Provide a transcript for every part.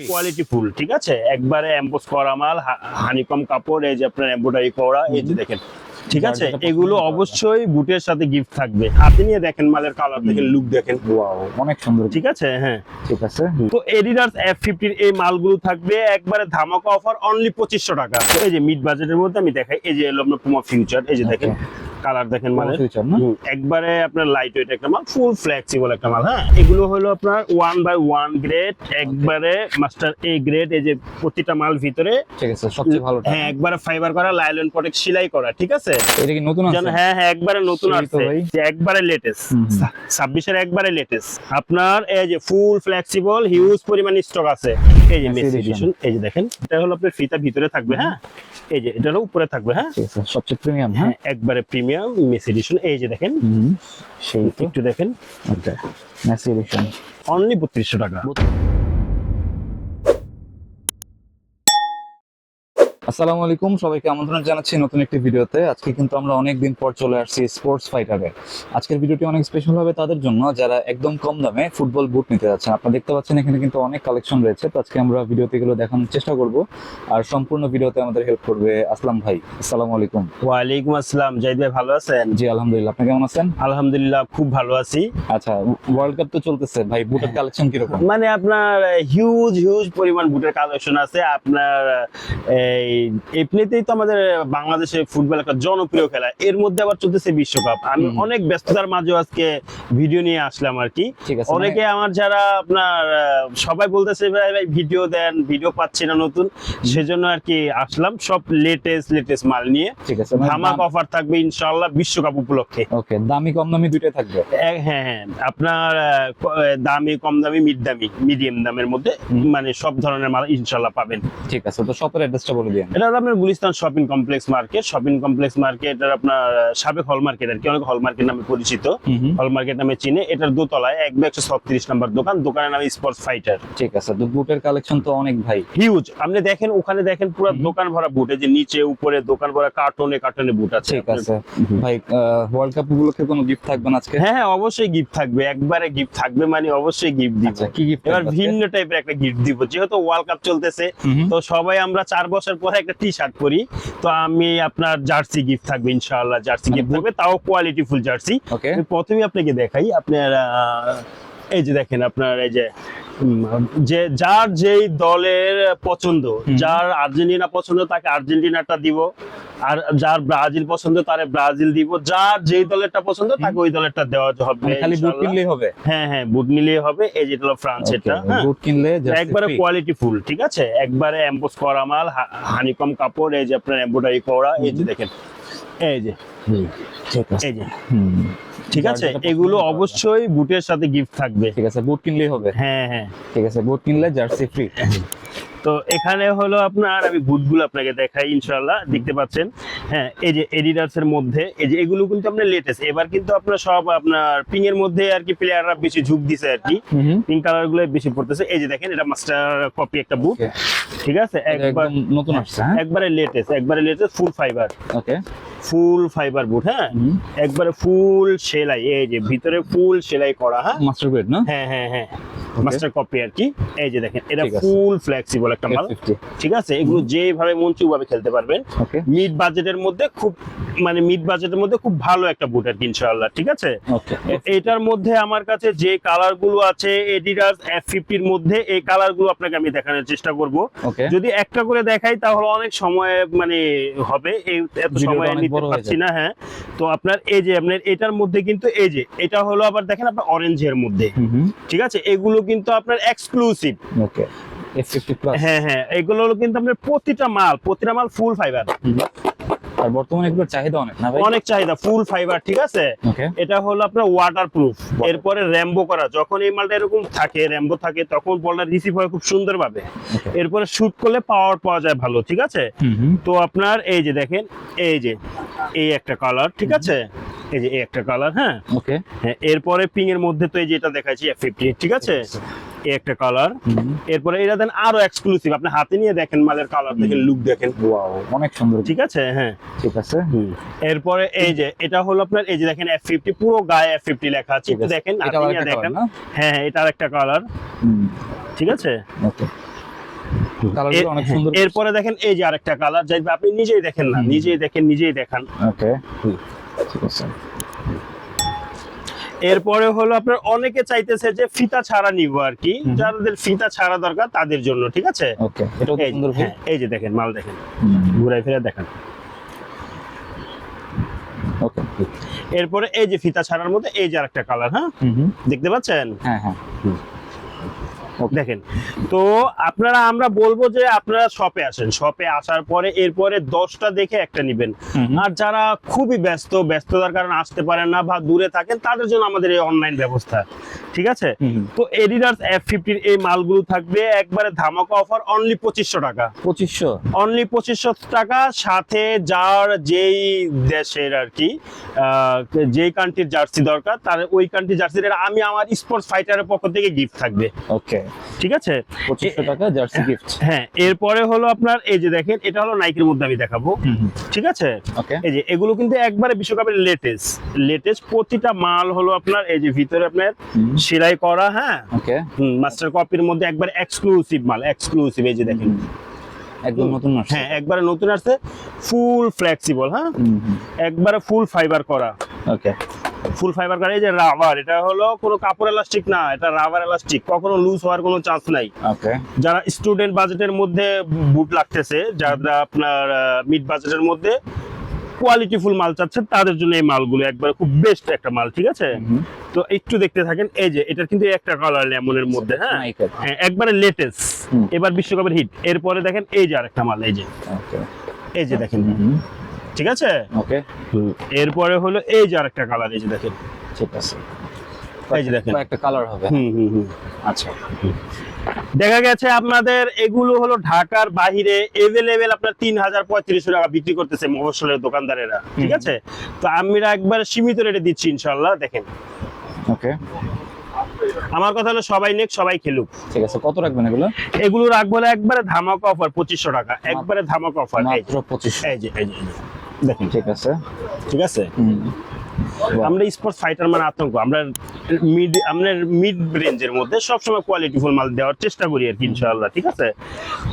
Quality full, ঠিক আছে, একবারে এমবোস করা মাল, হানিকম কাপড়, এই যে আপনার এমব্রয়ডারি করা, এই যে দেখেন, ঠিক আছে। এগুলো অবশ্যই বুটের সাথে গিফট থাকবে। হাতে নিয়ে দেখেন মালের কালার দেখেন, লুক দেখেন, ওয়াও অনেক সুন্দর, ঠিক আছে। হ্যাঁ ঠিক আছে। তো এডিডাস F50 এর এই মালগুলো থাকবে একবারে ধামাকা অফার, অনলি 2500 টাকা। তো এই যে মিড বাজেটের মধ্যে আমি দেখাই, এই যে এলো আপনার পুমা ফিউচার, এই যে দেখেন কালার দেখেন মালের, একবারে আপনার লাইট ওয়েট একটা মাল, ফুল ফ্লেক্সিবল একটা মাল। হ্যাঁ, এগুলো হলো আপনার 1/1 গ্রেড, একবারে মাস্টার এ গ্রেড। এই যে প্রতিটা মাল ভিতরে, ঠিক আছে, সবচেয়ে ভালো, হ্যাঁ, একবারে ফাইবার করা, লাইলন প্রোটেক্ট সেলাই করা, ঠিক আছে। এটা কি নতুন আছে? হ্যাঁ হ্যাঁ, একবারে নতুন আছে, একবারে লেটেস্ট, 26 এর একবারে লেটেস্ট। আপনার এই যে ফুল ফ্লেক্সিবল, হিউজ পরিমাণ স্টক আছে। এই যে মেসি এডিশন, এই যে দেখেন, এটা হলো আপনার ফিতা ভিতরে থাকবে। হ্যাঁ, এই যে এটার উপরে থাকবে। হ্যাঁ, সবচেয়ে প্রিমিয়াম। হ্যাঁ, একবারে প্রিমিয়াম মেসি এডিশন। এই যে দেখেন, সেই একটু দেখেন, আচ্ছা, মেসি এডিশন অনলি 3200 টাকা। আসসালামু আলাইকুম, সবাইকে আমন্ত্রণ জানাচ্ছি নতুন একটি ভিডিওতে। আজকে কিন্তু আমরা অনেকদিন পর চলে আসছি স্পোর্টস ফাইটারে। আজকের ভিডিওটি অনেক স্পেশাল হবে তাদের জন্য যারা একদম কম দামে ফুটবল বুট নিতে যাচ্ছেন। আপনারা দেখতে পাচ্ছেন এখানে কিন্তু অনেক কালেকশন রয়েছে। তো আজকে আমরা ভিডিওতে এগুলো দেখানোর চেষ্টা করব, আর সম্পূর্ণ ভিডিওতে আমাদের হেল্প করবে আসলাম ভাই। আসসালামু আলাইকুম। ওয়ালাইকুম আসসালাম। জাহিদ ভাই ভালো আছেন? জি আলহামদুলিল্লাহ, আপনি কেমন আছেন? আলহামদুলিল্লাহ খুব ভালো আছি। আচ্ছা, ওয়ার্ল্ড কাপ তো চলতেছে ভাই, বুটের কালেকশন কিরকম? মানে আপনার হিউজ পরিমাণ বুটের কালেকশন আছে আপনার। এমনিতেই তো আমাদের বাংলাদেশে ফুটবল একটা জনপ্রিয় খেলা, এর মধ্যে আবার চলতেছে বিশ্বকাপ। আমি অনেক ব্যস্ততার মাঝে আজকে ভিডিও নিয়ে আসলাম আর কি। অনেকে আমার যারা আপনার সবাই বলতেছে ভাই ভাই ভিডিও দেন, ভিডিও পাচ্ছি না নতুন, সেজন্য আর কি আসলাম সব লেটেস্ট মাল নিয়ে। ঠিক আছে, ধামাকা অফার থাকবে ইনশাআল্লাহ বিশ্বকাপ উপলক্ষে। ওকে, দামি কম দামি দুটোই থাকবে? হ্যাঁ হ্যাঁ, আপনার দামি কম দামি মিডিয়াম দামের মধ্যে মানে সব ধরনের মাল ইনশাআল্লাহ পাবেন। ঠিক আছে, তো শপের অ্যাড্রেসটা বলে দিন। এটা আপনার গুলিস্তান শপিং কমপ্লেক্স মার্কেট, এটা আপনার সাবেক হল মার্কেট আর কি, অনেক হল মার্কেট নামে পরিচিত, হল মার্কেট নামে চিনে। এটার দোতলায় 136 নম্বর দোকান, দোকানের নাম স্পোর্টস ফাইটার। ঠিক আছে, তো বুটের কালেকশন তো অনেক ভাই, হিউজ। আপনি দেখেন ওখানে দেখেন পুরো দোকান ভরা বুট, এই যে নিচে উপরে দোকান ভরা কার্টনে বুট আছে। ঠিক আছে ভাই, ওয়ার্ল্ড কাপ উপলক্ষে কোনো গিফট থাকবে না আজকে? হ্যাঁ হ্যাঁ, অবশ্যই গিফট থাকবে, একবারে গিফট থাকবে, মানে অবশ্যই গিফট দিব। কি গিফট? এবার ভিন্ন টাইপের একটা গিফট দিব, যেহেতু ওয়ার্ল্ড কাপ চলতেছে, তো সবাই আমরা 4 বছর পরে একটা টি শার্ট পরি, তো আমি আপনার জার্সি গিফট থাকবে ইনশাআল্লাহ, জার্সি গিফট থাকবে, তাও কোয়ালিটি ফুল জার্সি। প্রথমে আপনাকে দেখাই, আপনার এই যে দেখেন, আপনার এই যে যার যেই দলের পছন্দ, যার আর্জেন্টিনা পছন্দ তাকে আর্জেন্টিনাটা দিব, আর যার ব্রাজিল পছন্দ তারে ব্রাজিল দিব, যার যেই দলেরটা পছন্দ তাকে ওই দলেরটা দেওয়া হবে। খালি বুট কিনলেই হবে? হ্যাঁ হ্যাঁ, বুট নিলেই হবে। এই যেটা হলো ফ্রান্সেরটা, বুট কিনলে একবারে কোয়ালিটি ফুল, ঠিক আছে, একবারে এমবোস করা মাল, হানিকম কাপড়, এই যে আপনার এমব্রয়ডারি করা, এই যে দেখেন, এই যে এই যে, ঠিক আছে। এগুলো অবশ্যই বুটের সাথে গিফট থাকবে। ঠিক আছে, বুট কিনলেই হবে? হ্যাঁ হ্যাঁ, ঠিক আছে, বুট কিনলে জার্সি ফ্রি। তো এখানে হলো আপনার, আমি বুটগুলো আপনাকে দেখাই ইনশাআল্লাহ, দেখতে পাচ্ছেন। হ্যাঁ, এই যে এডিডাস এর মধ্যে, এই যে এগুলো কিন্তু আপনার লেটেস্ট। এবার কিন্তু আপনার সব আপনার পিং এর মধ্যে আর কি প্লেয়াররা বেশি ঝুঁক দিছে আর কি, পিঙ্ক কালার গুলো বেশি পড়তেছে। এই যে দেখেন, এটা মাস্টার কপি একটা বুট, ঠিক আছে, একবার নতুন আসছে, একবারে লেটেস্ট ফুল ফাইবার। ওকে, ফুল ফাইবার বুট। হ্যাঁ, একবারে ফুল সেলাই, এই যে ভিতরে ফুল সেলাই করা। হ্যাঁ, মাস্টার গ্রেড না? হ্যাঁ হ্যাঁ হ্যাঁ, মাস্টার কপি আর কি। এই যে দেখেন, এটা ফুল ফ্লেক্সিবল একটা মাল, ঠিক আছে। এগুলো যেভাবে মন চায় ওইভাবে খেলতে পারবেন। মিড বাজেটের মধ্যে খুব ভালো একটা বুট আর কি ইনশাআল্লাহ, ঠিক আছে। এটার মধ্যে আমার কাছে যে কালার গুলো আছে এডিডাস F50 এর মধ্যে, এই কালার গুলো আপনাকে আমি দেখানোর চেষ্টা করব। যদি একটা করে দেখাই তাহলে অনেক সময় মানে হবে, এত সময় নিতে পারছি না। হ্যাঁ, তো আপনার এই যে আপনার এটার মধ্যে কিন্তু এই যে এটা হলো আবার দেখেন আপনার অরেঞ্জের মধ্যে, ঠিক আছে। এগুলো কিন্তু আপনার এক্সক্লুসিভ। ওকে, F50 প্লাস। হ্যাঁ হ্যাঁ, এগুলো হলো কিন্তু আপনার প্রতিটা মাল ফুল ফাইবার। আর বর্তমানে এগুলোর চাহিদা অনেক না ভাই? অনেক চাহিদা, ফুল ফাইবার, ঠিক আছে। এটা হলো আপনার ওয়াটারপ্রুফ, এরপরে র্যাম্বো করা। যখন এই মালটা এরকম থাকে, র্যাম্বো থাকে, তখন বলটা রিসিভ হয় খুব সুন্দর ভাবে। এরপরে শুট করলে পাওয়া যায় ভালো, ঠিক আছে। তো আপনার এই যে দেখেন, এই যে এই একটা কালার, ঠিক আছে, এই যে এই একটা কালার। হ্যাঁ, ওকে, হ্যাঁ। এরপরে পিং এর মধ্যে তো এই যে এটা দেখাচ্ছি F50, ঠিক আছে, এই একটা কালার। এরপরে এটা দেন আরো এক্সক্লুসিভ, আপনি হাতে নিয়ে দেখেন মালের কালার দেখেন, লুক দেখেন, ওয়াও অনেক সুন্দর, ঠিক আছে। হ্যাঁ, ঠিক আছে। এরপরে এই যে এটা হলো আপনার, এই যে দেখেন F50, পুরো গায়ে F50 লেখা আছে, একটু দেখেন, হাতে নিয়ে দেখেন। হ্যাঁ হ্যাঁ, এটা আরেকটা কালার, ঠিক আছে। কালারগুলো অনেক সুন্দর। এরপরে দেখেন এই যে আরেকটা কালার, যাই আপনি নিজেই দেখেন না, নিজেই দেখেন, নিজেই দেখান। ওকে, ঠিক আছে। এরপরে হলো আপনার অনেকে চাইতেছে যে ফিতা ছাড়া নিব আর কি, যাদের ফিতা ছাড়া দরকার তাদের জন্য, ঠিক আছে। ওকে, এটা এই সুন্দর। হ্যাঁ, এই যে দেখেন মাল দেখেন, ঘুরাই ফিরে দেখেন। ওকে, এরপরে এই যে ফিতা ছাড়ার মধ্যে এই যে আরেকটা কালার, হ্যাঁ দেখতে পাচ্ছেন, হ্যাঁ হ্যাঁ। দেখেন। তো আপনারা, আমরা বলবো যে আপনারা শপে আসেন, শপে আসার পরে এরপরে 10টা দেখে একটা নিবেন। আর যারা খুবই ব্যস্ততার কারণে আসতে পারেন না বা দূরে থাকেন, তাদের জন্য আমাদের এই অনলাইন ব্যবস্থা, ঠিক আছে। তো এডিডাস F50 এই মালগুলো থাকবে একবারে ধামাকা অফার, অনলি 2500 টাকা। 2500, অনলি 2500 টাকা। সাথে যার যেই দেশের আর কি যেই কান্ট্রির জার্সি দরকার, তার ওই কান্ট্রি জার্সির আমি আমার স্পোর্টস ফাইটারের পক্ষ থেকে গিফট থাকবে। ওকে, ঠিক আছে, 2500 টাকা জার্সি গিফট। হ্যাঁ। এরপরে হলো আপনার এই যে দেখেন, এটা হলো নাইকের মধ্যে আমি দেখাবো, ঠিক আছে। ওকে, এই যে এগুলো কিন্তু একবারে বিশ্বকাপের লেটেস্ট প্রতিটা মাল হলো আপনার এই যে ভিতরে আপনার সেলাই করা, হ্যাঁ। ওকে, মাস্টার কপির মধ্যে একবার এক্সক্লুসিভ মাল, এক্সক্লুসিভ। এই যে দেখেন একদম নতুন আসছে। হ্যাঁ, একবারে নতুন আসছে, ফুল ফ্লেক্সিবল, হ্যাঁ, একবারে ফুল ফাইবার করা। ওকে, ফুল ফাইবার করা। এই যে রাবার, এটা হলো কোনো কাপড় এলাস্টিক না, এটা রাবার এলাস্টিক, কখনো লুজ হওয়ার কোনো চান্স নাই। ওকে, যারা স্টুডেন্ট বাজেটের মধ্যে বুট লাগতেছে, যারা আপনার মিড বাজেটের মধ্যে কোয়ালিটিফুল মাল চাচ্ছেন, তাদের জন্য এই মালগুলো একবারে খুব বেস্ট একটা মাল, ঠিক আছে। তো একটু দেখতে থাকেন। এই যে এটার কিন্তু একটা কালার লেমনের মধ্যে, হ্যাঁ, হ্যাঁ, একবারে লেটেস্ট, এবার বিশ্বকাপের হিট। এরপরে দেখেন এই যে আরেকটা মাল, এই যে, এই যে দেখেন, ঠিক আছে। ওকে, এরপরে হলো এই যে আরেকটা কালার, এই যে দেখেন, ঠিক আছে। এই যে দেখেন একটা কালার হবে। আচ্ছা, দেখা গেছে আপনাদের এগুলো হলো ঢাকার বাহিরে এভেলেবেল আপনার 3000-3500 টাকা বিক্রি করতেছে মফস্বলের দোকানদারেরা, ঠিক আছে। তো আমরা একবার সীমিত রেটে দিচ্ছি ইনশাআল্লাহ, দেখেন। ওকে, আমার কথা হলো সবাই নেক, সবাই খেলুক, ঠিক আছে। কত রাখবেন এগুলো? এগুলো রাখবো না একবারে ধামাকা অফার 2500 টাকা, একবারে ধামাকা অফার, মাত্র 2500। এই যে দেখেন, ঠিক আছে, ঠিক আছে। আমরা স্পোর্টস ফাইটার মানে আতঙ্ক, আমরা মিড রেঞ্জের মধ্যে সবসময় কোয়ালিটিফুল মাল দেওয়ার চেষ্টা করি আর কি ইনশাআল্লাহ, ঠিক আছে।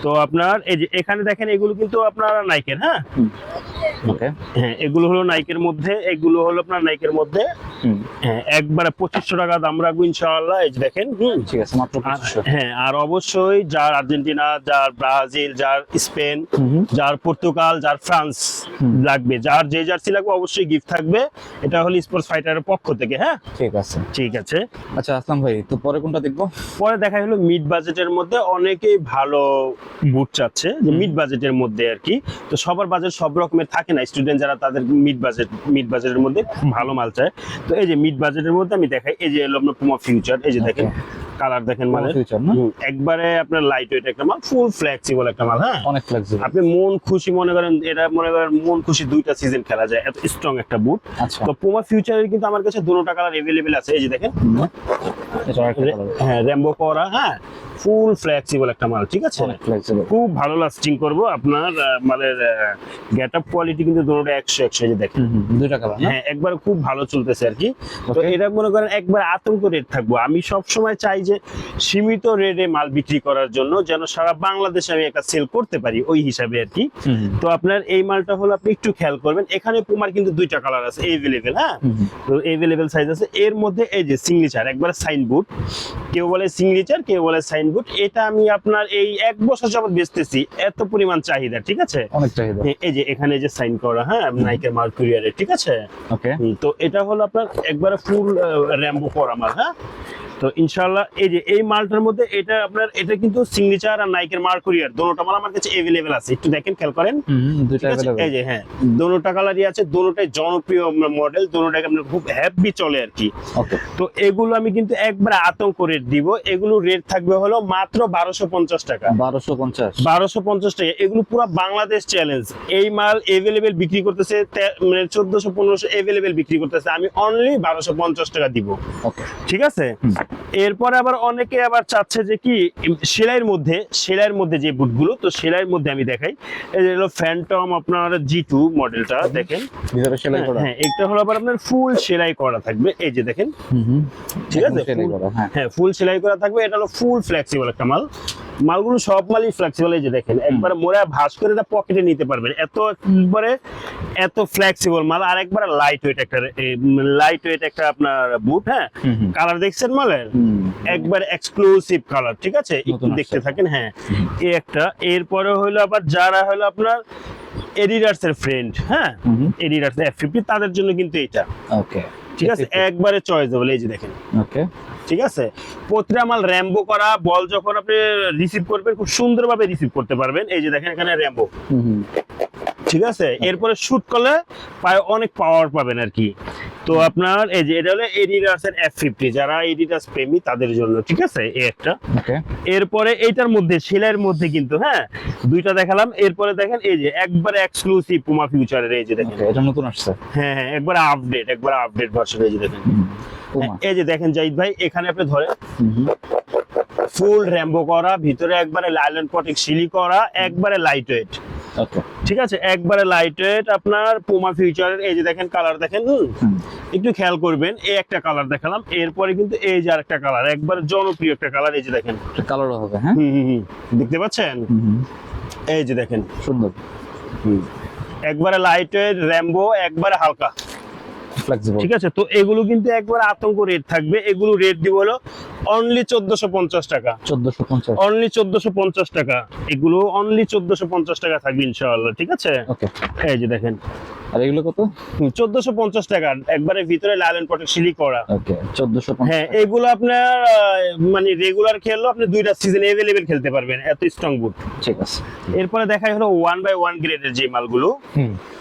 তো আপনার এই যে এখানে দেখেন, এগুলো কিন্তু আপনার নাইকের, হ্যাঁ। ওকে, হ্যাঁ, এগুলো হলো নাইকের মধ্যে, এগুলো হলো আপনার নাইকের মধ্যে, হ্যাঁ, একবারে 2500 টাকা দাম রাখবো ইনশাআল্লাহ। এই যে দেখেন, ঠিক আছে, মাত্র 2500। হ্যাঁ, আর অবশ্যই যার আর্জেন্টিনা, যার ব্রাজিল, যার স্পেন, যার পর্তুগাল, যার ফ্রান্স লাগবে, যার যে জার্সি লাগবে অবশ্যই গিফট থাকবে। এটা হলো স্পোর্টস ফাইটারের পক্ষ থেকে, হ্যাঁ, ঠিক আছে, ঠিক আছে। আচ্ছা আসলাম ভাই, তো পরে কোনটা দেখবো? পরে দেখা হলো মিড বাজেটের মধ্যে অনেকেই ভালো বুট চাচ্ছে, যে মিড বাজেটের মধ্যে আর কি। তো সবার বাজেট সব রকমের থাকে না, স্টুডেন্ট যারা তাদের মিড বাজেটের মধ্যে ভালো মাল চায়। তো এই যে মিড বাজেটের মধ্যে আমি দেখাই, এই যে এলো আপনার পুমা ফিউচার, এই যে দেখেন কালার দেখেন, মানে ফিউচার না, একবারে আপনার লাইট ওয়েট একটা মাল, ফুল ফ্লেক্সিবল একটা মাল, হ্যাঁ, অনেক ফ্লেক্সিবল। আপনি মন খুশি মনে করেন, এটা মনে করেন মন খুশি 2টা সিজন খেলা যায়, এত স্ট্রং একটা বুট। আচ্ছা, তো পুমা ফিউচারের কিন্তু আমার কাছে দুটোটা কালার अवेलेबल আছে, এই যে দেখেন, এটা একটা কালার, হ্যাঁ, রেমবো করা, হ্যাঁ, ফুল ফ্লেক্সিবল একটা মাল, ঠিক আছে। অনেক ফ্লেক্সিবল, খুব ভালো লাস্টিং করবো আপনার মালের গেটআপ কোয়ালিটি কিন্তু দুটোটা 100 এই যে দেখেন, দুইটা কালার না, হ্যাঁ, একবার খুব ভালো চলতেছে আর কি। তো এটা মনে করেন একবার আতঙ্ক রেট থাকবো। আমি সব সময় চাই যে সীমিত রেটে মাল বিক্রি করার জন্য, যেন সারা বাংলাদেশে আমি একটা সেল করতে পারি ওই হিসাবে আর কি। তো আপনার এই মালটা হলো আপনি একটু খেয়াল করবেন, এখানে পুমার কিন্তু 2টা কালার আছে এভেলেবেল, হ্যাঁ, তো এভেলেবেল সাইজ আছে। এর মধ্যে এই যে সিগনেচার, একবার সাইন বুট, কেউ বলে সিগনেচার, কেউ বলে সাইন বুট। এটা আমি আপনার এই 1 বছর যাবত বেচতেছি, এত পরিমাণ চাহিদা, ঠিক আছে, অনেক চাহিদা। এই যে এখানে যে সাইন করা, হ্যাঁ, নাইকের মার্কুরিয়ারে, ঠিক আছে। ওকে, তো এটা হলো আপনার একবারে ফুল র্যাম্বো করা মাল, হ্যাঁ। তো ইনশাআল্লাহ এই যে এই মালটার মধ্যে এটা আপনার, এটা কিন্তু সিগনেচার আর নাইকের মার্কুরিয়ার দুটোটা মাল আমার কাছে अवेलेबल আছে, একটু দেখেন, খেয়াল করেন, দুইটা अवेलेबल, এই যে হ্যাঁ, দুটোটা কালারই আছে, দুটোটাই জনপ্রিয় মডেল, দুটোটাই আপনার খুব হ্যাপি চলে আর কি। ওকে, তো এগুলো আমি কিন্তু একবারে আতঙ্ক রেট দিব, এগুলো রেট থাকবে হলো মাত্র 1250 টাকা, 1250 টাকা। এগুলো পুরো বাংলাদেশ চ্যালেঞ্জ, এই মাল अवेलेबल বিক্রি করতেছে মানে 1400-1500 अवेलेबल বিক্রি করতেছে, আমি অনলি 1250 টাকা দিব, ওকে, ঠিক আছে। এরপরে আবার অনেকে আবার চাচ্ছে যে কি সেলাইয়ের মধ্যে যে বুটগুলো, তো সেলাইয়ের মধ্যে আমি দেখাই। এই যে হলো ফ্যান্টম আপনার G2 মডেলটা দেখেন, ভিতরে সেলাই করা। হ্যাঁ এটা হলো আবার আপনার ফুল সেলাই করা থাকবে, এই যে দেখেন, ঠিক আছে, সেলাই করা, হ্যাঁ। হ্যাঁ ফুল সেলাই করা থাকবে। এটা হলো ফুল ফ্লেক্সিবল একটা মাল, মালগুলো সব মালই ফ্লেক্সিবল। এই যে দেখেন একবার মোড়া ভাঁজ করে এটা পকেটে নিতে পারবেন, এত ফ্লেক্সিবল মাল। আর একবার লাইট ওয়েট একটা আপনার বুট। হ্যাঁ, কালার দেখছেন মালের, একবার এক্সক্লুসিভ কালার, ঠিক আছে, একটু দেখতে থাকেন। হ্যাঁ এই একটা। এরপরে হলো আবার যারা হলো আপনার এডিডাস এর ফ্রেন্ড, হ্যাঁ এডিডাস F50 তাদের জন্য কিন্তু এটা, ওকে, ঠিক আছে, একবারে চয়েসেবল। এই যে দেখেন, ওকে, ঠিক আছে, প্রতিটা মাল র্যাম্বো করা। বল যখন আপনি রিসিভ করবেন খুব সুন্দরভাবে রিসিভ করতে পারবেন। এই যে দেখেন এখানে র্যাম্বো, ঠিক আছে। এরপরে শুট করলে পায়ে অনেক পাওয়ার পাবেন আর কি। তো আপনার এই যে এটা হলো এডিডাস এর F50, যারা এডিডাস প্রেমী তাদের জন্য, ঠিক আছে, এই একটা। এরপরে এইটার মধ্যে সেলাইয়ের মধ্যে কিন্তু হ্যাঁ দুইটা দেখালাম। এরপরে দেখেন এই যে একবারে এক্সক্লুসিভ পুমা ফিউচারের, এই যে দেখেন এটা নতুন আসছে, হ্যাঁ হ্যাঁ একবার আপডেট ভার্সন। এই যে দেখেন, এই যে দেখেন জাহিদ ভাই, এখানে আপনি ধরেন ফুল র্যাম্বো করা, ভিতরে একবারে লাইলন পটিক সিলি করা, একবারে লাইট ওয়েট, ওকে, ঠিক আছে, একবারে লাইট ওয়েট আপনার পুমা ফিউচারের। এই যে দেখেন কালার দেখেন, একটু খেয়াল করবেন, এই একটা কালার দেখালাম। এরপরে কিন্তু এই যে আরেকটা কালার, একবারে জনপ্রিয় একটা কালার, এই যে দেখেন কালার হবে, হ্যাঁ দেখতে পাচ্ছেন, এই যে দেখেন সুন্দর, একবারে লাইট ওয়েট র্যাম্বো, একবারে হালকা ফ্লেক্সিবল, ঠিক আছে। তো এগুলো কিন্তু একবার আতঙ্ক রেট থাকবে। এগুলো রেট দিব হলো অনলি 1450 টাকা, 1450, অনলি 1450 টাকা। এগুলো অনলি 1450 টাকা থাকবে ইনশাআল্লাহ, ঠিক আছে। ওকে, এই যে দেখেন, আর এগুলো কত? 1450 টাকা, একবারে ভিতরে লাইলন পটেক সিলি করা। ওকে, 1450। হ্যাঁ এগুলো আপনার মানে রেগুলার খেললেও আপনি দুইটা সিজন अवेलेबल খেলতে পারবেন, এত স্ট্রং বুট, ঠিক আছে। এরপরে দেখাই হলো 1/1 গ্রেডের যে মালগুলো,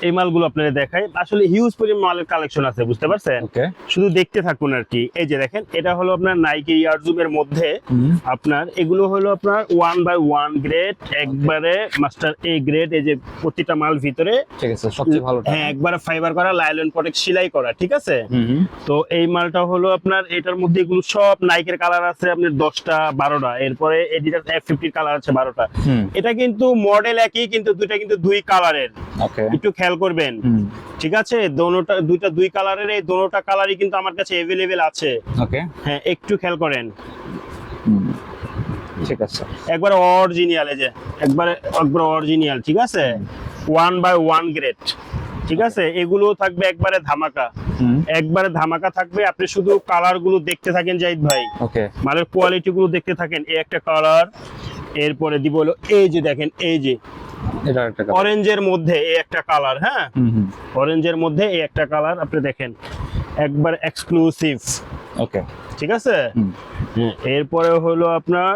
এই মালগুলো আপনাদের দেখাই। আসলে হিউজ পরিমাণ মালের কালেকশন আছে, বুঝতে পারছেন, ওকে, শুধু দেখতে থাকুন আর কি। এই যে দেখেন এটা হলো আপনার নাইকি ইয়ারজুম এর মধ্যে আপনার, এগুলো হলো আপনার 1/1 গ্রেড, একবারে মাস্টার এ গ্রেড। এই যে প্রতিটা মাল ভিতরে, ঠিক আছে, সবচেয়ে ভালো, হ্যাঁ একবারে ফাইবার করা, লাইলন পটেক সেলাই করা, ঠিক আছে। তো এই মালটা হলো আপনার, এটার মধ্যে এগুলো সব নাইকের কালার আছে আপনার 10টা 12টা, এরপরে এডিডাস F50 কালার আছে 12টা। এটা কিন্তু মডেল একই, কিন্তু দুইটা কিন্তু দুই কালারের, ওকে, একটু খেয়াল করবেন, ঠিক আছে। দুইটা দুই কালারের, এই দোনোটা কালারই কিন্তু আমার কাছে अवेलेबल আছে, ওকে, হ্যাঁ একটু খেয়াল করেন, ঠিক আছে, একবার অরিজিনাল, এই যে একবার অরিজিনাল, ঠিক আছে, 1/1 গ্রেড, ঠিক আছে। এগুলো থাকবে একবারে ধামাকা থাকবে। আপনি শুধু কালার গুলো দেখতে থাকেন জাহিদ ভাই, ওকে, মালের কোয়ালিটি গুলো দেখতে থাকেন। এই একটা কালার, এরপরে দিব হলো এই যে দেখেন, এই যে এটা একটা অরেঞ্জের মধ্যে এই একটা কালার, হ্যাঁ অরেঞ্জের মধ্যে এই একটা কালার, আপনি দেখেন একবার এক্সক্লুসিভ, ওকে, ঠিক আছে। এরপরে হলো আপনার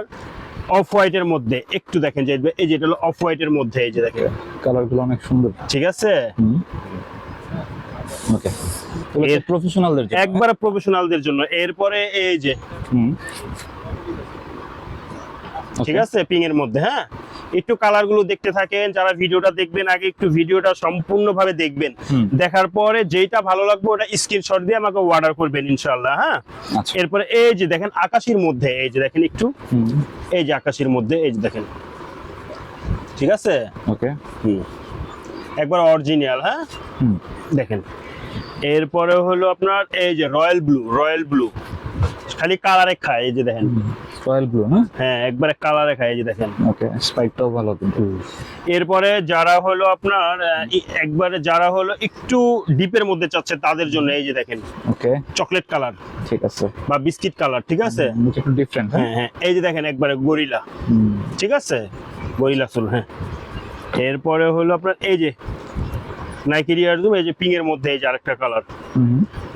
অফ হোয়াইটের মধ্যে, একটু দেখেন যে এই যে এটা হলো অফ হোয়াইটের মধ্যে, এই যে দেখেন কালার গুলো অনেক সুন্দর, ঠিক আছে। ওকে, এর প্রফেশনালদের জন্য, একবারে প্রফেশনালদের জন্য। এরপরে এই যে ঠিক আছে পিং এর মধ্যে, হ্যাঁ একটু কালার গুলো দেখতে থাকেন। যারা ভিডিওটা দেখবেন আগে একটু ভিডিওটা সম্পূর্ণভাবে দেখবেন, দেখার পরে যেটা ভালো লাগবে ওটা স্ক্রিনশট দিয়ে আমাকে অর্ডার করবেন ইনশাআল্লাহ, হ্যাঁ। এরপরে এই যে দেখেন আকাশীর মধ্যে, এই যে দেখেন একটু, এই যে আকাশীর মধ্যে, এই যে দেখেন, ঠিক আছে, ওকে, একবার অরিজিনাল, হ্যাঁ দেখেন। এরপরে হলো আপনার এই যে রয়্যাল ব্লু, খালি কালারে খায়, এই যে দেখেন রয়্যাল ব্লু, না, হ্যাঁ একবারে কালারে খায়, এই যে দেখেন, ওকে, স্পাইকটাও ভালো কিন্তু। এরপরে যারা হলো আপনার একবারে যারা হলো একটু ডিপের মধ্যে চাচ্ছে তাদের জন্য, এই যে দেখেন, ওকে, চকলেট কালার, ঠিক আছে, বা বিস্কিট কালার, ঠিক আছে, একটু ডিফারেন্ট, হ্যাঁ হ্যাঁ এই যে দেখেন একবারে গরিলা, ঠিক আছে, গরিলা চুল, হ্যাঁ। এরপরে হলো আপনার এই যে নাইকি ইয়ারজুম, এই যে পিং এর মধ্যে এই যে আরেকটা কালার,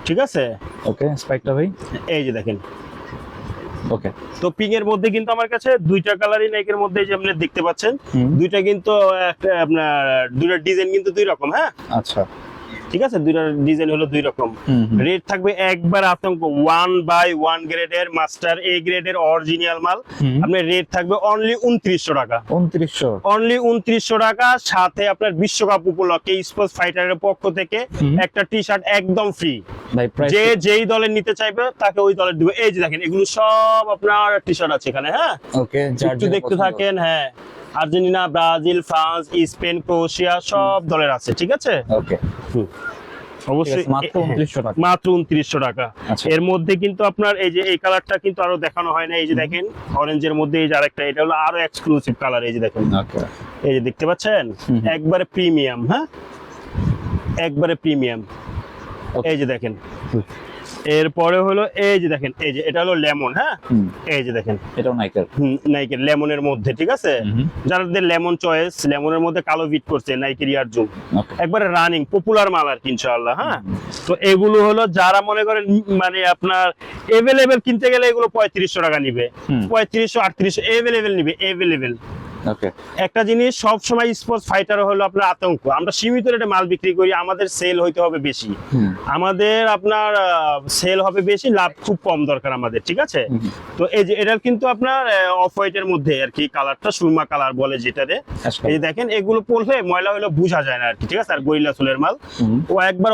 ঠিক আছে, ওকে, স্পাইকটা ভাই এই যে দেখেন, ওকে। তো পিং এর মধ্যে কিন্তু আমার কাছে দুইটা কালারই নাইকের মধ্যে, যে আপনি দেখতে পাচ্ছেন দুইটা কিন্তু একটা আপনার দুইটা ডিজাইন কিন্তু দুই রকম, হ্যাঁ আচ্ছা, ঠিক আছে, দুইটা ডিজাইন হলো দুই রকম। রেট থাকবে একবার আতঙ্ক, 1/1 গ্রেডের মাস্টার এ গ্রেডের অরিজিনাল মাল, আপনার রেট থাকবে অনলি 2900 টাকা, 2900, অনলি 2900 টাকা। সাথে আপনার বিশ্বকাপ উপলক্ষে স্পোর্টস ফাইটারের পক্ষ থেকে একটা টি শার্ট একদম ফ্রি। ভাই প্রাইস যে যেই দলের নিতে চাইবে তাকে ওই দলের দিব। এই যে দেখেন এগুলো সব আপনার টি-শার্ট আছে এখানে, হ্যাঁ ওকে একটু দেখতে থাকেন। হ্যাঁ, Argentina, Brazil, France, Spain, Croatia সব দলের আছে, ঠিক আছে। ওকে অবশ্যই মাত্র 2900 টাকা। মাত্র 2900 টাকা। আচ্ছা। এর মধ্যে কিন্তু আপনার এই যে এই কালারটা কিন্তু আরো দেখানো হয় না, এই যে দেখেন অরেঞ্জের মধ্যে এই যে আরেকটা, এটা হলো আরো এক্সক্লুসিভ কালার, এই যে দেখেন, ওকে এই যে দেখতে পাচ্ছেন, একবারে প্রিমিয়াম। হ্যাঁ, একবারে প্রিমিয়াম। Okay. এই যে দেখেন, এরপরে হলো এই যে দেখেন, এই যে এটা হলো লেমন। হ্যাঁ, এই যে দেখেন, এটাও নাইকের। নাইকের লেমনের মধ্যে, ঠিক আছে। যাদের লেমন চয়েস, লেমনের মধ্যে কালো বিট করছে নাইকের ইয়ার জুম, একবারে রানিং পপুলার মাল আর কি ইনশাআল্লাহ। হ্যাঁ, তো এগুলো হলো যারা মনে করেন মানে আপনার এভেলেবেল কিনতে গেলে এগুলো 3500 টাকা নিবে, 3500 3800 এভেলেবেল নিবে, এভেলেবেল। ওকে একটা জিনিস সব সময় স্পোর্টস ফাইটার হলো আপনার আতঙ্ক, আমরা সীমিত রেটে মাল বিক্রি করি, আমাদের সেল হইতে হবে বেশি, আমাদের আপনার সেল হবে বেশি, লাভ খুব কম দরকার আমাদের, ঠিক আছে। তো এই যে এটা কিন্তু আপনার অফ হোয়াইটের মধ্যে আর কি, কালারটা সুরমা কালার বলে যেটারে। এই যে দেখেন এগুলো পরলে ময়লা হলে বোঝা যায় না আর কি, ঠিক আছে। আর গরিলা সোলের মাল, ও একবার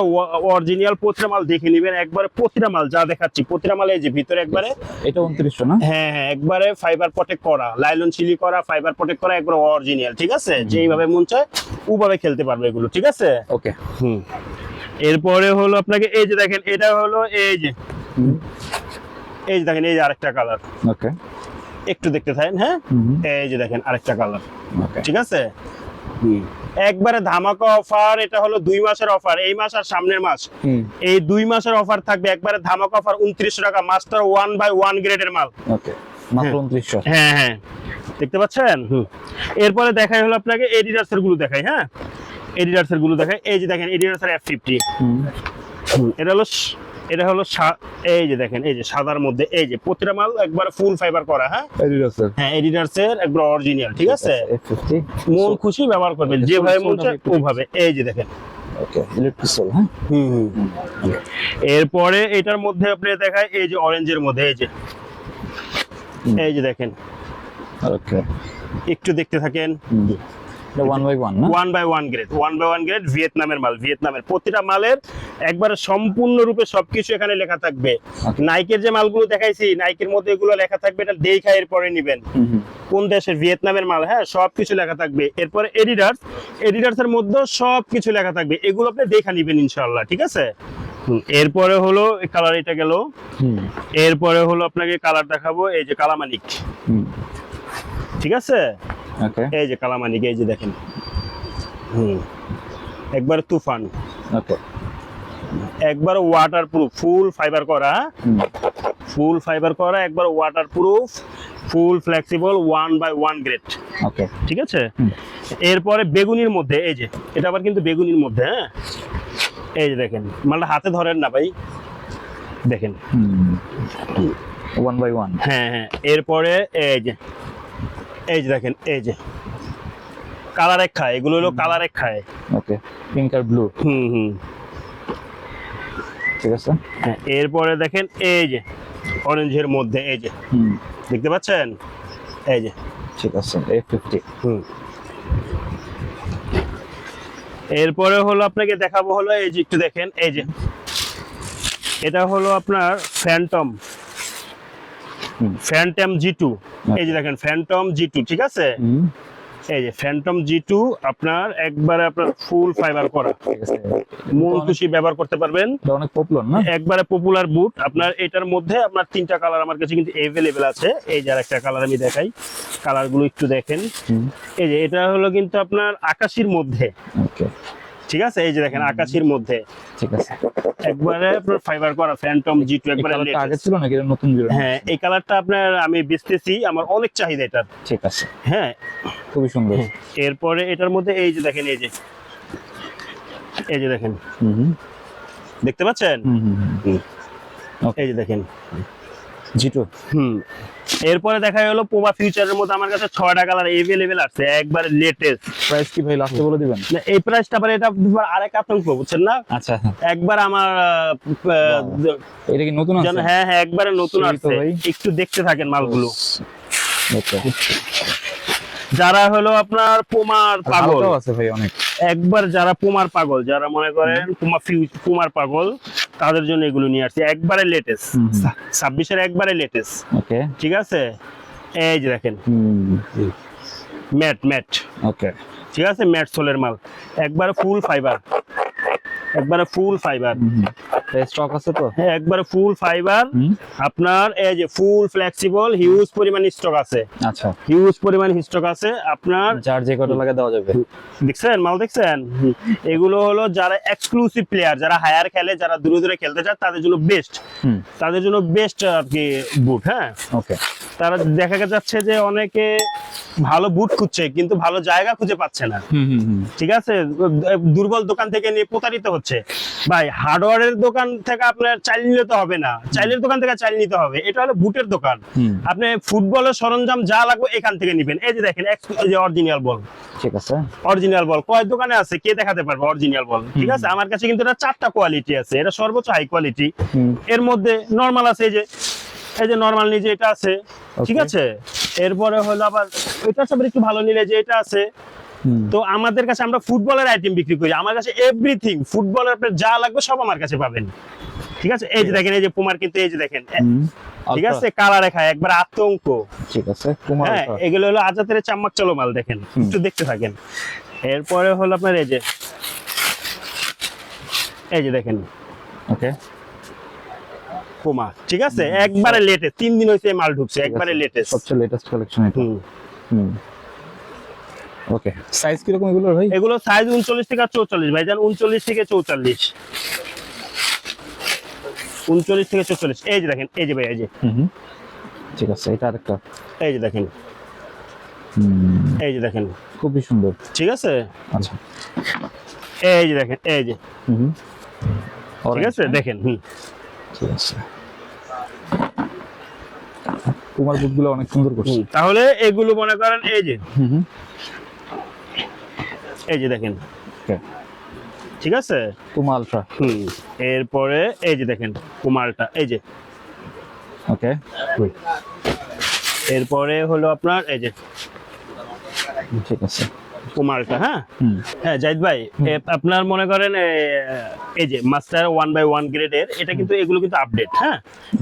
অরিজিনাল প্রতিটা মাল দেখে নেবেন, একবারে প্রতিটা মাল যা দেখাচ্ছি প্রতিটা মাল এই যে ভিতরে একবারে। এটা 2900 না? হ্যাঁ হ্যাঁ, একবারে ফাইবার প্রটেক্ট করা, লাইলন সিলি করা, ফাইবার প্রটেক্ট করা, একবার অরিজিনাল, ঠিক আছে। যেইভাবে মন চায় ওভাবে খেলতে পারবে এগুলো, ঠিক আছে। ওকে এরপরে হলো আপনাকে এই যে দেখেন, এটা হলো এই যে, এই যে দেখেন, এই যে আরেকটা কালার, ওকে একটু দেখতে থাকেন। হ্যাঁ, এই যে দেখেন আরেকটা কালার, ওকে ঠিক আছে। একবারে ধামাকা অফার, এটা হলো 2 মাসের অফার, এই মাস আর সামনের মাস, এই 2 মাসের অফার থাকবে। একবারে ধামাকা অফার 2900 টাকা, মাস্টার 1/1 গ্রেডের মাল। ওকে মাত্র 2900। হ্যাঁ হ্যাঁ, দেখতে পাচ্ছেন। এরপরে দেখাই হলো আপনাকে এডিডাস এর গুলো দেখাই। হ্যাঁ, এডিডাস এর গুলো দেখাই। এই যে দেখেন এডিডাস এর F50, এটা হলো এই যে দেখেন, এই যে সাদার মধ্যে, এই যে প্রতিটা মাল একবার ফুল ফাইবার করা। হ্যাঁ, এডিডাসের। হ্যাঁ, এডিডাস এর একবার অরিজিনাল, ঠিক আছে। F50 মন খুশি ব্যবহার করবেন, যেভাবে মন চায় ওভাবে। এই যে দেখেন, ওকে ইলেকট্রিক সোল। হ্যাঁ এরপরে এটার মধ্যে আপনি দেখায় এই যে অরেঞ্জের মধ্যে, এই যে, এই যে দেখেন, ওকে একটু দেখতে থাকেন। এটা 1/1 না? 1/1 গ্রেড, 1/1 গ্রেড ভিয়েতনামের মাল। ভিয়েতনামের প্রতিটা মালের একবারে সম্পূর্ণরূপে সবকিছু এখানে লেখা থাকবে। নাইকের যে মালগুলো দেখাইছি, নাইকের মধ্যে এগুলো লেখা থাকবে, এটা দেখা এরপরে নিবেন কোন দেশের, ভিয়েতনামের মাল। হ্যাঁ, সবকিছু লেখা থাকবে। এরপরে এডিডাস এর মধ্যে সবকিছু লেখা থাকবে, এগুলো আপনি দেখা নিবেন ইনশাআল্লাহ, ঠিক আছে। এরপরে হলো কালার, এটা গেল। এরপরে হলো আপনাকে কালার দেখাবো, এই যে কালামানিক, ঠিক আছে। ওকে এই যে কালামানিক, এই যে দেখেন, একবার তুফান, ওকে একবার ওয়াটারপ্রুফ, ফুল ফাইবার করা, ফুল ফাইবার করা, একবার ওয়াটারপ্রুফ, ফুল ফ্লেক্সিবল, 1/1 গ্রেড। ওকে ঠিক আছে। এরপরে বেগুনির মধ্যে, এই যে এটা আবার কিন্তু বেগুনির মধ্যে। হ্যাঁ, এই যে দেখেন, মালটা হাতে ধরেন না ভাই, দেখেন 1/1। হ্যাঁ হ্যাঁ, এরপরে এই যে, এই যে দেখেন, এই যে কালার এক খায়, এগুলো হলো কালার এক খায়। ওকে পিঙ্ক আর ব্লু। ঠিক আছে। হ্যাঁ, এরপরে দেখেন এই যে অরেঞ্জের মধ্যে, এই যে দেখতে পাচ্ছেন, এই যে, ঠিক আছে F50। এরপরে হলো আপনাকে দেখাবো হলো এই যে, একটু দেখেন, এই যে এটা হলো আপনার ফ্যান্টম G2। এই যে দেখেন ফ্যান্টম G2, ঠিক আছে। এই যে ফ্যান্টম G2 আপনার একবারে আপনার ফুল ফাইবার করা, ঠিক আছে, মন খুশি ব্যবহার করতে পারবেন। এটা অনেক পপুলার না? একবারে পপুলার বুট। আপনার এটার মধ্যে আপনার 3টা কালার আমার কাছে কিন্তু अवेलेबल আছে। এই যে আরেকটা কালার আমি দেখাই, কালারগুলো একটু দেখেন। এই যে এটা হলো কিন্তু আপনার আকাশীর মধ্যে। ওকে ঠিক আছে, এই যে দেখেন আকাশীর মধ্যে, ঠিক আছে, একবারে আপনার ফাইবার করা ফ্যান্টম G2, একবারে আগে ছিল নাকি এটা নতুন বের? হ্যাঁ, এই কালারটা আপনার আমি বেচতেছি, আমার অনেক চাহিদা এটার। ঠিক আছে, হ্যাঁ খুবই সুন্দর। এরপরে এটার মধ্যে এই যে দেখেন, এই যে, এই যে দেখেন, দেখতে পাচ্ছেন, এই যে দেখেন G2। এরপরে দেখা হলো পোমা ফিউচারের মধ্যে আমার কাছে 6টা কালার अवेलेबल আছে, একবারে লেটেস্ট। প্রাইস কি ভাই লাস্টে বলে দিবেন? না, এই প্রাইসটা আবার এটা আরেক আতঙ্ক, বুঝছেন না। আচ্ছা, একবার আমার এটা কি নতুন আছে? হ্যাঁ হ্যাঁ, একবারে নতুন আছে, একটু দেখতে থাকেন মালগুলো। ওকে, যারা হলো আপনার পোমার পাগল আছে ভাই অনেক, একবার যারা পোমার পাগল, যারা মনে করেন পোমার পাগল, তাদের জন্য এগুলো নিয়ে আসছি একবারে লেটেস্ট, হুম, হুম। 26-এর একবারে লেটেস্ট। ওকে। ঠিক আছে, এই যে দেখেন ম্যাট ম্যাট, ওকে। ঠিক আছে, ম্যাট সোলের মাল, একবারে ফুল ফাইবার, একবারে ফুল ফাইবার। স্টক আছে তো? হ্যাঁ, একবারে ফুল ফাইবার। হুম। আপনার এই যে ফুল ফ্লেক্সিবল, হিউজ পরিমাণ স্টক আছে, আচ্ছা, হিউজ পরিমাণ স্টক আছে আপনার। যার যে কত লাগে দেওয়া যাবে। দেখছেন মাল, দেখছেন? এগুলো হলো যারা এক্সক্লুসিভ প্লেয়ার, যারা হায়ার খেলে, যারা দূরে দূরে খেলতে চায়, তাদের জন্য বেস্ট, হুম। তাদের জন্য বেস্ট আর কি বুট। হ্যাঁ, ওকে। তারা দেখা যাচ্ছে যে অনেকে ভালো বুট খুঁজছে কিন্তু ভালো জায়গা খুঁজে পাচ্ছে না। হুম হুম হুম। ঠিক আছে, দুর্বল দোকান থেকে নিয়ে প্রতারিত হচ্ছে। ভাই, হার্ডওয়্যারের দোকান থেকে আপনার চাইল নিলে তো হবে না, চাইলের দোকান থেকে চাইল নিতে হবে। এটা হলো বুটের দোকান। হুম। আপনি ফুটবলের সরঞ্জাম যা লাগবে এখান থেকে নিবেন। এই যে দেখেন, এই যে অরিজিনাল বল, ঠিক আছে। অরিজিনাল বল কয় দোকানে আছে, কে দেখাতে পারবে অরিজিনাল বল? ঠিক আছে, আমার কাছে কিন্তু এটা 4টা কোয়ালিটি আছে, এটা সর্বোচ্চ হাই কোয়ালিটি। হুম। এর মধ্যে নরমাল আছে, এই যে নরমাল নিজে এটা আছে, ঠিক Okay. আছে। এরপরে হলো আবার এটা সব একটু ভালো নিলে যে এটা আছে। হুম। তো আমাদের কাছে আমরা ফুটবলের আইটেম বিক্রি করি, আমার কাছে এভরিথিং ফুটবলের আপনার যা লাগবে সব আমার কাছে পাবেন। ঠিক আছে, এই যে দেখেন, এই যে পুমার কিন্তু এই যে দেখেন, হুম। ঠিক Ultra, আছে, কালার রেখা একবার আতঙ্ক। ঠিক আছে। কুমার হ্যাঁ, Ultra। এগুলো হলো আজাতের চাম্মাক চলো মাল, দেখেন একটু দেখতে থাকেন। এরপরে হলো আপনার এই যে দেখেন ওকে। পুমা, ঠিক আছে, একবারে লেটেস্ট, 3 দিন হয়েছে এই মাল ঢুকছে, একবারে লেটেস্ট। সবচেয়ে লেটেস্ট কালেকশন এটা। হুম। হুম। ওকে। সাইজ কি রকম এগুলোর ভাই? এগুলো সাইজ 39 থেকে 44 ভাই, জান 39 থেকে 44, 39 থেকে 44। এই যে দেখেন, এই যে ভাই, এই যে, হুম হুম। ঠিক আছে, এটা আরেকটা। এই যে দেখেন, হুম। এই যে দেখেন, খুবই সুন্দর। ঠিক আছে, আচ্ছা। এই যে দেখেন, এই যে, হুম হুম। ঠিক আছে, দেখেন। ঠিক আছে। কুমার বুটগুলো অনেক সুন্দর করছে। তাহলে এগুলো মনে করেন এই যে, হুম হুম। এই যে দেখেন, ওকে। ঠিক আছে। কুমা আলট্রা। এরপরে এই যে দেখেন কুমারটা, এই যে, ওকে। এরপরে হলো আপনার এই যে ঠিক আছে। কুমারটা। হ্যাঁ, হুম। হ্যাঁ জাহিদ ভাই, আপনার মনে করেন এই যে মাস্টার 1/1 গ্রেডের, এটা কিন্তু এগুলো কিন্তু আপডেট। হ্যাঁ,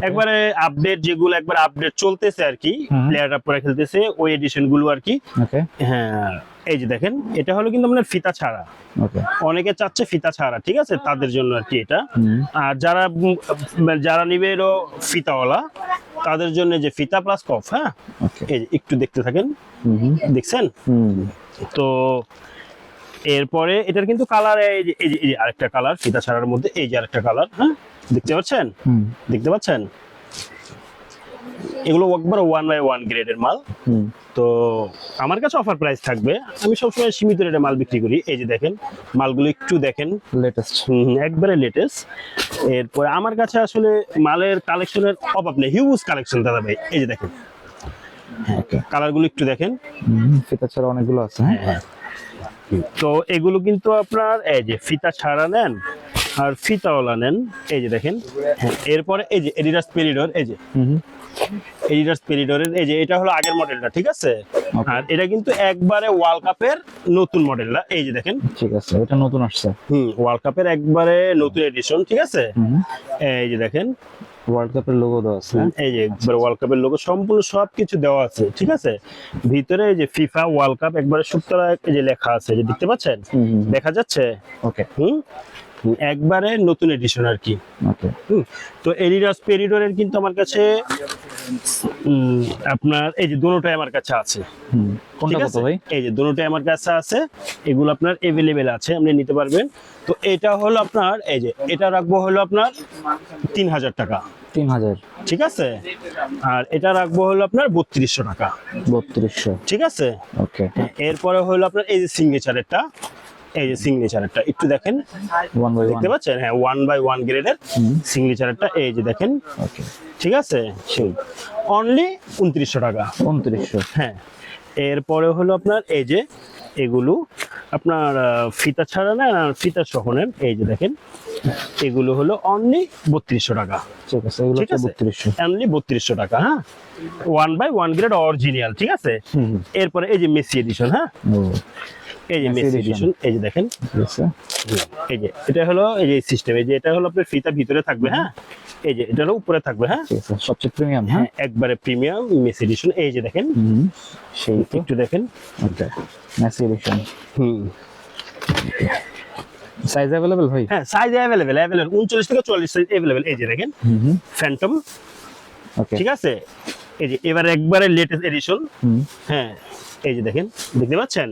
একবারে আপডেট, যেগুলো একবার আপডেট চলতেছে আর কি, প্লেয়ার আপনারা খেলতেছে ওই এডিশন গুলো আর কি। ওকে। হ্যাঁ, এই যে দেখেন, এটা হলো কিন্তু আপনার ফিতা ছাড়া, ওকে। অনেকে চাচ্ছে ফিতা ছাড়া, ঠিক আছে, তাদের জন্য আর কি এটা। হুম। আর যারা নিবে এরও ফিতাওয়ালা, তাদের জন্য যে ফিতা প্লাস কফ। হ্যাঁ, ওকে। এই যে একটু দেখতে থাকেন, হুম হুম। দেখছেন? হুম। তো এরপরে এটার কিন্তু কালার, এই যে এই যে আরেকটা কালার ফিতা ছাড়ার মধ্যে, এই যে আরেকটা কালার। হ্যাঁ, দেখতে পাচ্ছেন? হুম। দেখতে পাচ্ছেন? এগুলো একবার 1/1 গ্রেডের মাল। হুম। তো আমার কাছে অফার প্রাইস থাকবে, আমি সবসময় সীমিত রেটে মাল বিক্রি করি। এই যে দেখেন, মালগুলো একটু দেখেন, লেটেস্ট। একবারে লেটেস্ট। এরপরে আমার কাছে আসলে মালের কালেকশনের অভাব নেই, হিউজ কালেকশন দাদা ভাই। এই যে দেখেন, ওকে। কালারগুলো একটু দেখেন। ফিতা ছাড়া অনেকগুলো আছে। হ্যাঁ। তো এগুলো কিন্তু আপনার এই যে ফিতা ছাড়া নেন আর ফিতাওয়ালা নেন, এই যে দেখেন। হ্যাঁ, এরপরে এই যে এডিডাস পেরিডর, এই যে হুম হুম। এডিডাস পেরিডরের, এই যে এটা হলো আগের মডেলটা, ঠিক আছে। আর এটা কিন্তু একবারে ওয়ার্ল্ড কাপের নতুন মডেলটা, এই যে দেখেন। ঠিক আছে, এটা নতুন আসছে। ওয়ার্ল্ড কাপের একবারে নতুন এডিশন, ঠিক আছে। হুম। এই যে দেখেন, ওয়ার্ল্ড কাপের লোগো দেওয়া আছে। এই যে একবার ওয়ার্ল্ড কাপের লোগো সম্পূর্ণ সবকিছু দেওয়া আছে, ঠিক আছে। ভিতরে এই যে ফিফা ওয়ার্ল্ড কাপ একবারে সুতরা এই যে লেখা আছে, যে দেখতে পাচ্ছেন, দেখা যাচ্ছে। ওকে। একবারে নতুন এডিশন আর কি। ওকে। তো এডিডাস পেরিডরের কিন্তু আমার কাছে আপনার এই যে দুটোটাই আমার কাছে আছে। কোনটা ঠিক কত আছে, ভাই? এই যে দুটোটাই আমার কাছে আছে, এগুলো আপনার अवेलेबल আছে, আপনি নিতে পারবেন। তো এটা হলো আপনার এই যে এটা রাখবো হলো আপনার 3000 টাকা, 3000। ঠিক আছে। আর এটা রাখবো হলো আপনার 3200 টাকা, 3200। ঠিক আছে। ওকে। এরপরে হলো আপনার এই যে সিগনেচারেরটা, এই যে সিগনেচারেরটা একটু দেখেন, 1/1। দেখতে পাচ্ছেন? হ্যাঁ, 1/1 গ্রেডের সিগনেচারেরটা, এই যে দেখেন, ওকে। ঠিক আছে। সেই অনলি 2900 টাকা। 2900। হ্যাঁ, এরপরে হলো আপনার এই যে এগুলো আপনার ফিতা ছাড়া নেন আর ফিতা সহ নেন, এই যে দেখেন, এগুলো হলো অনলি 3200 টাকা, ঠিক আছে, এগুলো ঠিক আছে, 3200। অনলি 3200 টাকা। হ্যাঁ, 1/1 গ্রেড অরিজিনাল, ঠিক আছে। এরপরে এই যে মেসি এডিশন, হ্যাঁ, ও এই যে Messi মেসি edition। এডিশন, এই যে দেখেন, ঠিক আছে। এই যে এটা হলো এই যে সিস্টেম, এই যে এটা হলো আপনার ফিতা ভিতরে থাকবে, হ্যাঁ, এই যে এটা হলো উপরে থাকবে, হ্যাঁ, ঠিক আছে, সবচেয়ে প্রিমিয়াম। হ্যাঁ, হ্যাঁ, একবারে প্রিমিয়াম মেসি এডিশন। এই যে দেখেন, সেই তো। একটু দেখেন, ওকে, মেসি এডিশন। হুম, সাইজ अवेलेबल ভাই? হ্যাঁ, সাইজ অ্যাভেলেবেল 39 থেকে 44 সাইজ অ্যাভেলেবেল। এই যে দেখেন ফ্যান্টম, ওকে, ঠিক আছে। এই যে এবার একবারে লেটেস্ট এডিশন, হ্যাঁ, এই যে দেখেন, দেখতে পাচ্ছেন,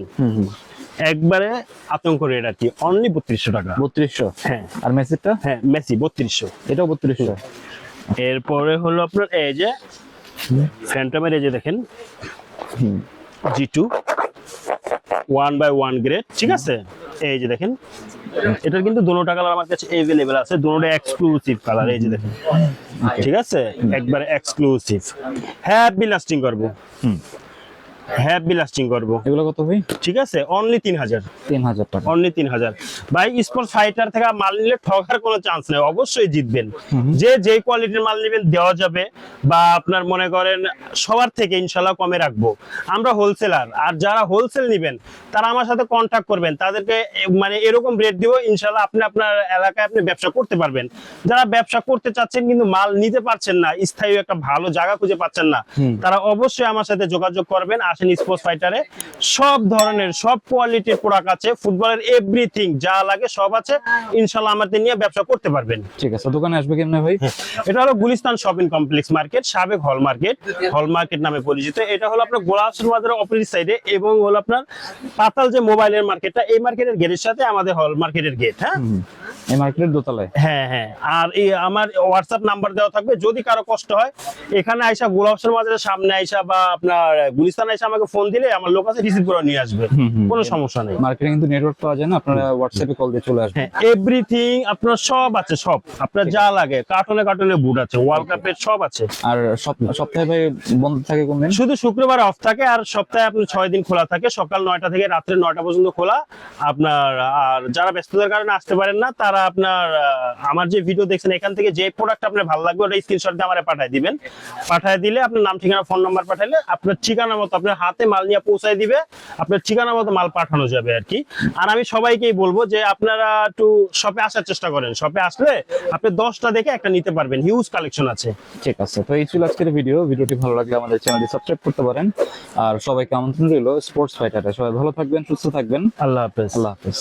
একবারে আতঙ্ক রেট আর কি, অনলি 3200 টাকা। 3200। হ্যাঁ, আর মেসিটা? হ্যাঁ, মেসি 3200। এটাও 3200। এরপরে হলো আপনার এই যে ফ্যান্টমের, এই যে দেখেন G2 1/1 গ্রেড, ঠিক আছে। এই যে দেখেন, এটার কিন্তু দুটোটা কালার আমার কাছে अवेलेबल আছে, দুটোটা এক্সক্লুসিভ কালার। এই যে দেখেন, ঠিক আছে, একবারে এক্সক্লুসিভ, হ্যাপি লাস্টিং করব, হ্যাপি লাস্টিং করব, এগুলো কত ভাই? ঠিক আছে, অনলি 3000, 3000 টাকা। অনলি 3000। ভাই স্পোর্টস ফাইটার থেকে মাল নিলে ঠকার কোনো চান্স নেই, অবশ্যই জিতবেন। যে যেই কোয়ালিটির মাল নেবেন দেওয়া যাবে, বা আপনার মনে করেন সবার থেকে ইনশাল্লাহ কমে রাখবো। আমরা হোলসেলার, আর যারা হোলসেল নেবেন তারা আমার সাথে কন্ট্যাক্ট করবেন, তাদেরকে মানে এরকম রেট দিব, ইনশাল্লাহ আপনি আপনার এলাকায় আপনি ব্যবসা করতে পারবেন। যারা ব্যবসা করতে চাচ্ছেন কিন্তু মাল নিতে পারছেন না, স্থায়ী একটা ভালো জায়গা খুঁজে পাচ্ছেন না, তারা অবশ্যই আমার সাথে যোগাযোগ করবেন। আসেন স্পোর্টস ফাইটারে, সব ধরনের সব কোয়ালিটির প্রোডাক্ট আছে, ফুটবলের এভরিথিং যা লাগে সব আছে, ইনশাল্লাহ আমাদের নিয়ে ব্যবসা করতে পারবেন। ঠিক আছে, দোকানে আসবে কেমনে ভাই? এটা হলো গুলিস্তান শপিং কমপ্লেক্স মার্কেট, সাবেক হল মার্কেট নামে পরিচিত। এটা হলো আপনার গোলাপসুর বাজারের অপোজিট সাইডে, এবং হলো আপনার পাতাল যে মোবাইলের মার্কেটটা, এই মার্কেটের গেটের সাথে আমাদের হল মার্কেটের গেট। হ্যাঁ, এই মার্কেটের দোতলায়। হ্যাঁ, হ্যাঁ। আর এই আমার হোয়াটসঅ্যাপ নাম্বার দেওয়া থাকবে, যদি কারো কষ্ট হয় এখানে আইসা গোলাপসুর বাজারের সামনে আইসা বা আপনার গুলিস্তান আইসা আমাকে ফোন দিলে আমার লোক আছে, রিসিভ করে নিয়ে আসবে, কোনো সমস্যা নেই। মার্কেটে কিন্তু নেটওয়ার্ক পাওয়া যায় না, আপনারা হোয়াটসঅ্যাপে কল দিয়ে চলে আসবেন। হ্যাঁ, এভরিথিং আপনার সব আছে, সব আপনার যা লাগে, কার্টনে বুট আছে, ওয়ার্ল্ড কাপের সব আছে। আর সপ্তাহে ভাই বন্ধ থাকে কোন দিন? শুধু শুক্রবার অফ থাকে, আর সপ্তাহে আপনার 6 দিন খোলা থাকে, সকাল 9টা থেকে রাত্রে 9টা পর্যন্ত খোলা আপনার। আর যারা ব্যস্ততার কারণে আসতে পারেন না, তারা আপনার আমার যে ভিডিও দেখছেন এখান থেকে যে প্রোডাক্ট আপনার ভালো লাগবে ওটা স্ক্রিনশট দিয়ে আমারে পাঠিয়ে দিবেন। পাঠিয়ে দিলে আপনার নাম ঠিকানা ফোন নাম্বার পাঠালে আপনার ঠিকানা মতো আপনার হাতে মাল নিয়ে পৌঁছায় দিবে, আপনার ঠিকানা মতো মাল পাঠানো যাবে আর কি। আর আমি সবাইকেই বলবো যে আপনারা একটু শপে আসার চেষ্টা করেন, শপে আসলে আপনি 10টা দেখে একটা নিতে পারবেন, হিউজ কালেকশন আছে। ঠিক আছে, তো এই ছিল আজকের ভিডিওটি ভালো লাগলে আমাদের চ্যানেলটি সাবস্ক্রাইব করতে পারেন। আর সবাইকে আমন্ত্রণ রইল স্পোর্টস ফাইটারে। সবাই ভালো থাকবেন, সুস্থ থাকবেন। আল্লাহ হাফেজ। আল্লাহ হাফেজ।